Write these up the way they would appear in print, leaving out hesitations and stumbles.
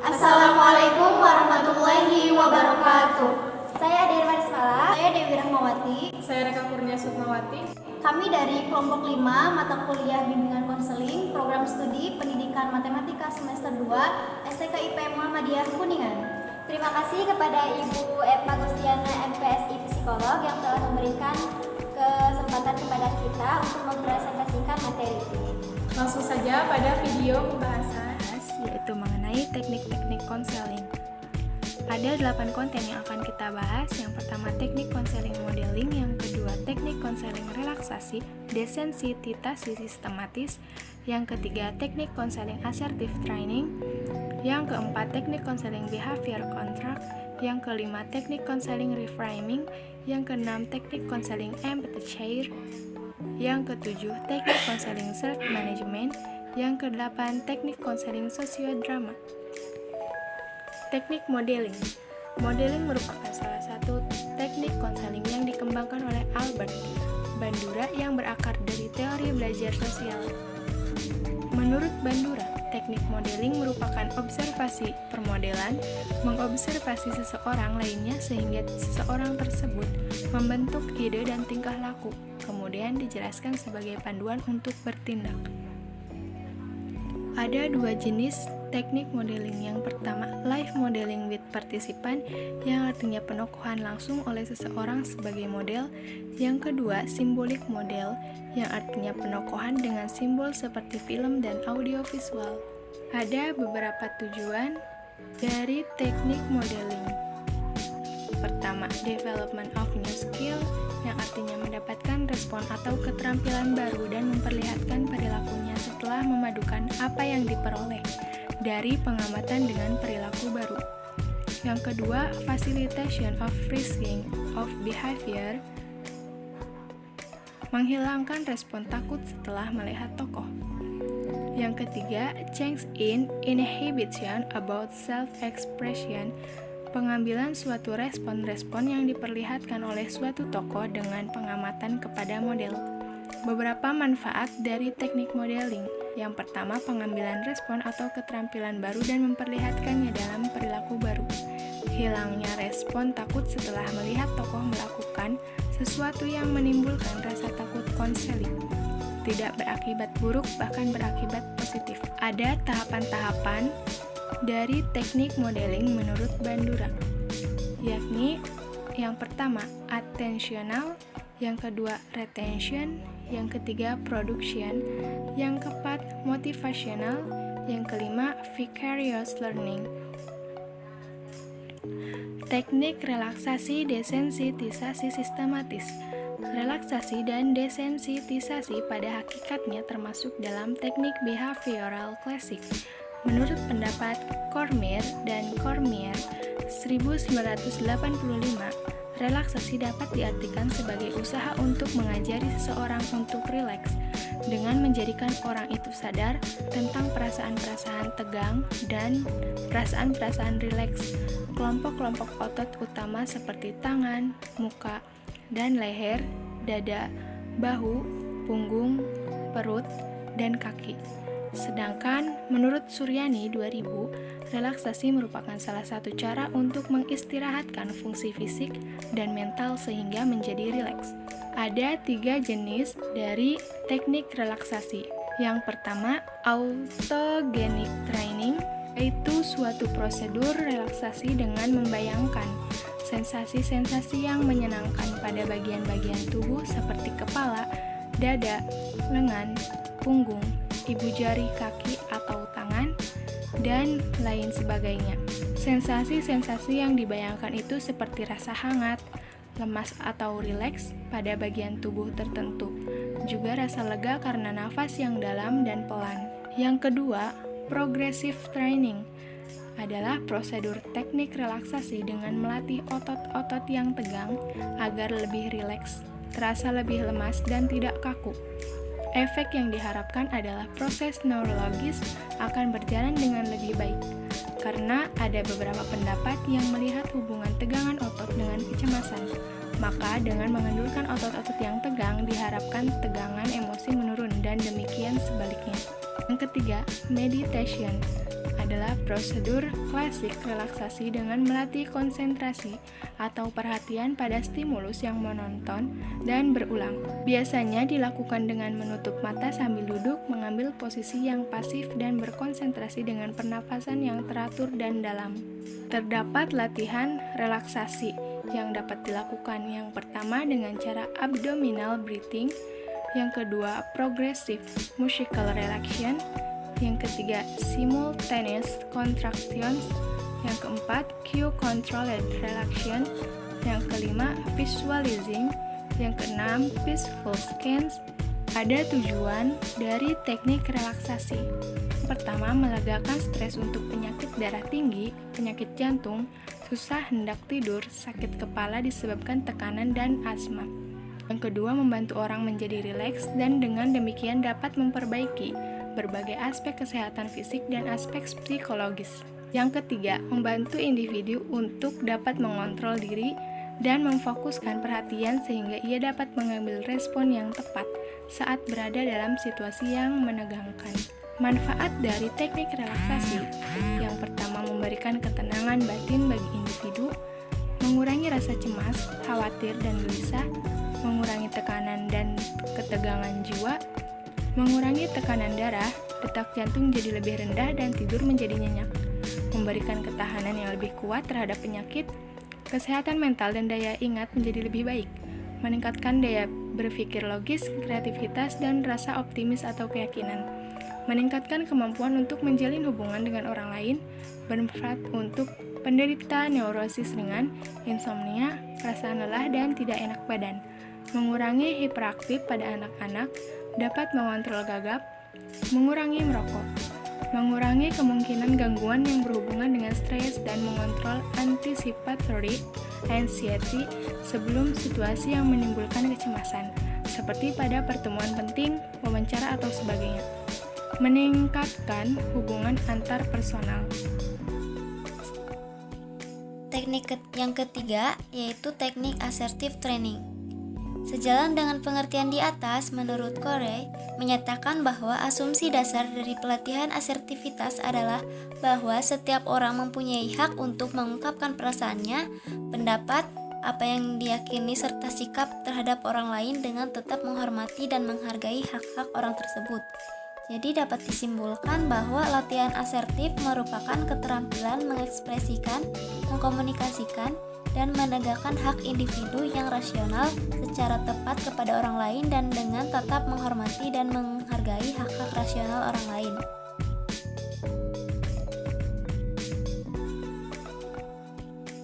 Assalamualaikum warahmatullahi wabarakatuh. Saya Ade Irma Ismala. Saya Dewi Rahmawati. Saya Reka Kurnia Sukmawati. Kami dari kelompok 5 mata kuliah bimbingan konseling program studi pendidikan matematika semester 2 STKIP Muhammadiyah Kuningan. Terima kasih kepada Ibu Eva Gustiana MPSI Psikolog yang telah memberikan kesempatan kepada kita untuk mempresentasikan materi ini. Langsung saja pada video pembahasan, yaitu mengenai teknik-teknik konseling. Ada 8 konten yang akan kita bahas. Yang pertama teknik konseling modeling, yang kedua teknik konseling relaksasi, desensititasi sistematis, yang ketiga teknik konseling assertive training, yang keempat teknik konseling behavior contract, yang kelima teknik konseling reframing, yang keenam teknik konseling empathy chair, yang ketujuh teknik konseling self management, yang kedelapan teknik konseling sosiodrama. Teknik modeling. Modeling merupakan salah satu teknik konseling yang dikembangkan oleh Albert Bandura yang berakar dari teori belajar sosial. Menurut Bandura, teknik modeling merupakan observasi permodelan, mengobservasi seseorang lainnya sehingga seseorang tersebut membentuk ide dan tingkah laku, kemudian dijelaskan sebagai panduan untuk bertindak. Ada 2 jenis teknik modeling. Yang pertama, live modeling with participant, yang artinya penokohan langsung oleh seseorang sebagai model. Yang kedua, symbolic model, yang artinya penokohan dengan simbol seperti film dan audiovisual. Ada beberapa tujuan dari teknik modeling. Pertama, development of new skill, yang artinya mendapatkan respon atau keterampilan baru dan memperlihatkan perilakunya setelah memadukan apa yang diperoleh dari pengamatan dengan perilaku baru. Yang kedua, facilitation of frisking of behavior, menghilangkan respon takut setelah melihat tokoh. Yang ketiga, change in inhibition about self-expression, pengambilan suatu respon-respon yang diperlihatkan oleh suatu tokoh dengan pengamatan kepada model. Beberapa manfaat dari teknik modeling. Yang pertama, pengambilan respon atau keterampilan baru dan memperlihatkannya dalam perilaku baru. Hilangnya respon takut setelah melihat tokoh melakukan sesuatu yang menimbulkan rasa takut konseling. Tidak berakibat buruk, bahkan berakibat positif. Ada tahapan-tahapan dari teknik modeling menurut Bandura, yakni yang pertama attentional, yang kedua retention, yang ketiga production, yang keempat motivational, yang kelima vicarious learning. Teknik relaksasi desensitisasi sistematis. Relaksasi dan desensitisasi pada hakikatnya termasuk dalam teknik behavioral klasik. Menurut pendapat Cormier dan Cormier 1985, relaksasi dapat diartikan sebagai usaha untuk mengajari seseorang untuk rileks dengan menjadikan orang itu sadar tentang perasaan-perasaan tegang dan perasaan-perasaan rileks. Kelompok-kelompok otot utama seperti tangan, muka, dan leher, dada, bahu, punggung, perut, dan kaki. Sedangkan menurut Suryani 2000, relaksasi merupakan salah satu cara untuk mengistirahatkan fungsi fisik dan mental sehingga menjadi rileks. Ada 3 jenis dari teknik relaksasi. Yang pertama, autogenic training, yaitu suatu prosedur relaksasi dengan membayangkan sensasi-sensasi yang menyenangkan pada bagian-bagian tubuh seperti kepala, dada, lengan, punggung, ibu jari kaki atau tangan, dan lain sebagainya. Sensasi-sensasi yang dibayangkan itu seperti rasa hangat, lemas atau rileks pada bagian tubuh tertentu. Juga rasa lega karena nafas yang dalam dan pelan. Yang kedua, progressive training adalah prosedur teknik relaksasi dengan melatih otot-otot yang tegang agar lebih rileks, terasa lebih lemas dan tidak kaku. Efek yang diharapkan adalah proses neurologis akan berjalan dengan lebih baik, karena ada beberapa pendapat yang melihat hubungan tegangan otot dengan kecemasan. Maka dengan mengendurkan otot-otot yang tegang, diharapkan tegangan emosi menurun dan demikian sebaliknya. Yang ketiga, meditation adalah prosedur klasik relaksasi dengan melatih konsentrasi atau perhatian pada stimulus yang monoton dan berulang. Biasanya dilakukan dengan menutup mata sambil duduk, mengambil posisi yang pasif dan berkonsentrasi dengan pernafasan yang teratur dan dalam. Terdapat latihan relaksasi yang dapat dilakukan. Yang pertama dengan cara abdominal breathing, yang kedua progressive musical relaxation, yang ketiga simultaneous contractions, yang keempat cue-controlled relaxation, yang kelima visualizing, yang keenam peaceful scans. Ada tujuan dari teknik relaksasi. Pertama, melegakan stres untuk penyakit darah tinggi, penyakit jantung, susah hendak tidur, sakit kepala disebabkan tekanan dan asma. Yang kedua, membantu orang menjadi rileks dan dengan demikian dapat memperbaiki berbagai aspek kesehatan fisik dan aspek psikologis. Yang ketiga, membantu individu untuk dapat mengontrol diri dan memfokuskan perhatian sehingga ia dapat mengambil respon yang tepat saat berada dalam situasi yang menegangkan. Manfaat dari teknik relaksasi: yang pertama, memberikan ketenangan batin bagi individu, mengurangi rasa cemas, khawatir, dan gelisah, mengurangi tekanan dan ketegangan jiwa, mengurangi tekanan darah, detak jantung jadi lebih rendah dan tidur menjadi nyenyak, memberikan ketahanan yang lebih kuat terhadap penyakit, kesehatan mental dan daya ingat menjadi lebih baik, meningkatkan daya berpikir logis, kreativitas, dan rasa optimis atau keyakinan, meningkatkan kemampuan untuk menjalin hubungan dengan orang lain, bermanfaat untuk penderita neurosis ringan, insomnia, perasaan lelah, dan tidak enak badan, mengurangi hiperaktif pada anak-anak, dapat mengontrol gagap, mengurangi merokok, mengurangi kemungkinan gangguan yang berhubungan dengan stres dan mengontrol anticipatory anxiety sebelum situasi yang menimbulkan kecemasan, seperti pada pertemuan penting, wawancara, atau sebagainya. Meningkatkan hubungan antar personal. Teknik yang ketiga yaitu teknik assertive training. Sejalan dengan pengertian di atas, menurut Corey, menyatakan bahwa asumsi dasar dari pelatihan asertivitas adalah bahwa setiap orang mempunyai hak untuk mengungkapkan perasaannya, pendapat, apa yang diyakini serta sikap terhadap orang lain dengan tetap menghormati dan menghargai hak-hak orang tersebut. Jadi dapat disimpulkan bahwa latihan asertif merupakan keterampilan mengekspresikan, mengkomunikasikan, dan menegakkan hak individu yang rasional secara tepat kepada orang lain dan dengan tetap menghormati dan menghargai hak-hak rasional orang lain.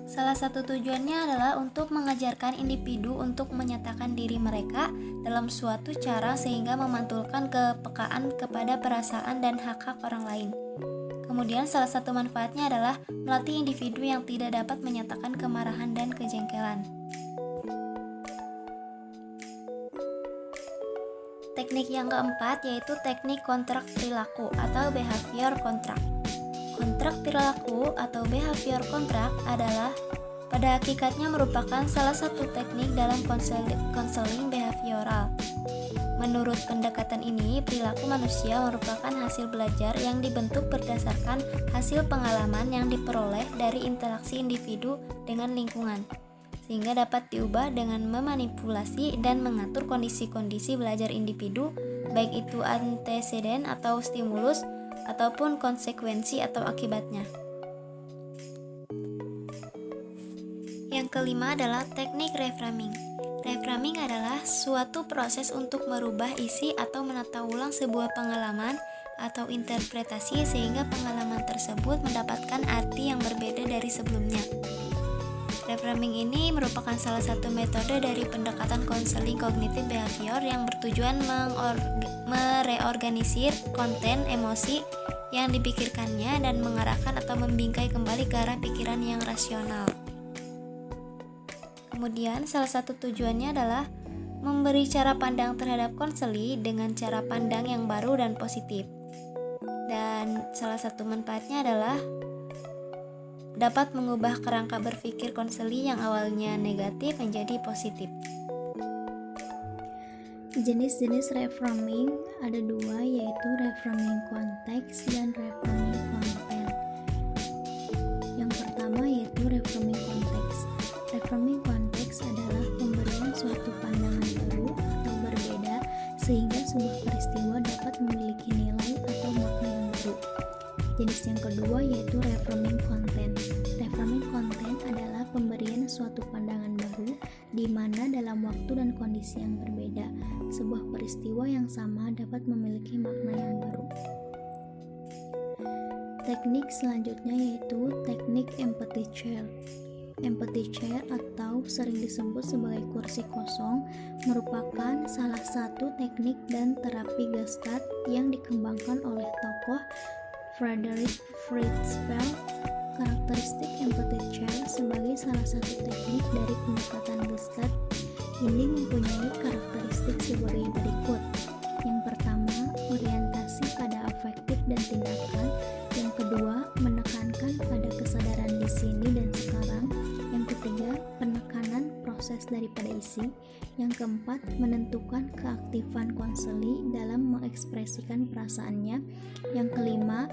Salah satu tujuannya adalah untuk mengajarkan individu untuk menyatakan diri mereka dalam suatu cara sehingga memantulkan kepekaan kepada perasaan dan hak-hak orang lain. Kemudian salah satu manfaatnya adalah melatih individu yang tidak dapat menyatakan kemarahan dan kejengkelan. Teknik yang keempat yaitu teknik kontrak perilaku atau behavior contract. Kontrak perilaku atau behavior contract adalah pada hakikatnya merupakan salah satu teknik dalam konseling behavioral. Menurut pendekatan ini, perilaku manusia merupakan hasil belajar yang dibentuk berdasarkan hasil pengalaman yang diperoleh dari interaksi individu dengan lingkungan, sehingga dapat diubah dengan memanipulasi dan mengatur kondisi-kondisi belajar individu, baik itu anteseden atau stimulus, ataupun konsekuensi atau akibatnya. Yang kelima adalah teknik reframing. Reframing adalah suatu proses untuk merubah isi atau menata ulang sebuah pengalaman atau interpretasi sehingga pengalaman tersebut mendapatkan arti yang berbeda dari sebelumnya. Reframing ini merupakan salah satu metode dari pendekatan konseling kognitif behavior yang bertujuan mereorganisir konten emosi yang dipikirkannya dan mengarahkan atau membingkai kembali ke arah pikiran yang rasional. Kemudian salah satu tujuannya adalah memberi cara pandang terhadap konseli dengan cara pandang yang baru dan positif. Dan salah satu manfaatnya adalah dapat mengubah kerangka berpikir konseli yang awalnya negatif menjadi positif. Jenis-jenis reframing ada dua, yaitu reframing konteks dan reframing content. Yang pertama yaitu reframing konteks. Reframing konteks adalah pemberian suatu pandangan baru atau berbeda sehingga sebuah peristiwa dapat memiliki nilai atau makna yang baru. Jenis yang kedua yaitu reframing content. Reframing content adalah pemberian suatu pandangan baru di mana dalam waktu dan kondisi yang berbeda, sebuah peristiwa yang sama dapat memiliki makna yang baru. Teknik selanjutnya yaitu teknik empathy chair. Empathy chair atau sering disebut sebagai kursi kosong merupakan salah satu teknik dan terapi Gestalt yang dikembangkan oleh tokoh Frederick Fritz Perls. Karakteristik empathy chair sebagai salah satu teknik dari pendekatan Gestalt ini mempunyai karakteristik sebagai berikut. Yang pertama, orientasi pada afektif dan tindakan. Yang kedua, menekankan pada kesadaran di sini dan sekarang. Yang ketiga, penekanan proses daripada isi. Yang keempat, menentukan keaktifan konseli dalam mengekspresikan perasaannya. Yang kelima,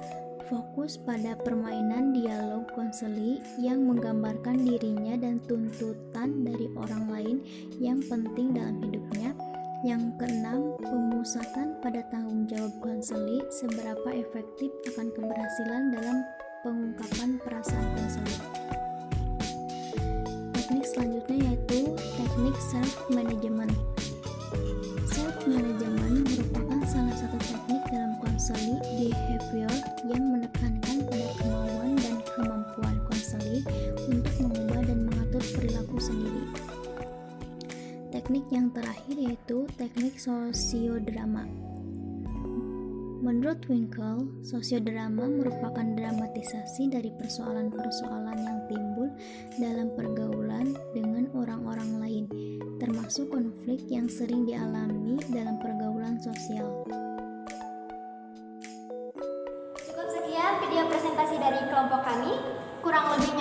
fokus pada permainan dialog konseli yang menggambarkan dirinya dan tuntutan dari orang lain yang penting dalam hidupnya. Yang keenam, pemusatan pada tanggung jawab konseli seberapa efektif akan keberhasilan dalam pengungkapan perasaan konseli. Teknik selanjutnya yaitu teknik self-management. Self-management merupakan salah satu teknik dalam konseli behavior yang menekankan pada kemauan dan kemampuan konseli untuk mengubah dan mengatur perilaku sendiri. Teknik yang terakhir yaitu teknik sosiodrama. Menurut Winkel, sosiodrama merupakan dramatisasi dari persoalan-persoalan yang timbul dalam pergaulan dengan orang-orang lain, termasuk konflik yang sering dialami dalam pergaulan sosial. Cukup sekian video presentasi dari kelompok kami. Kurang lebih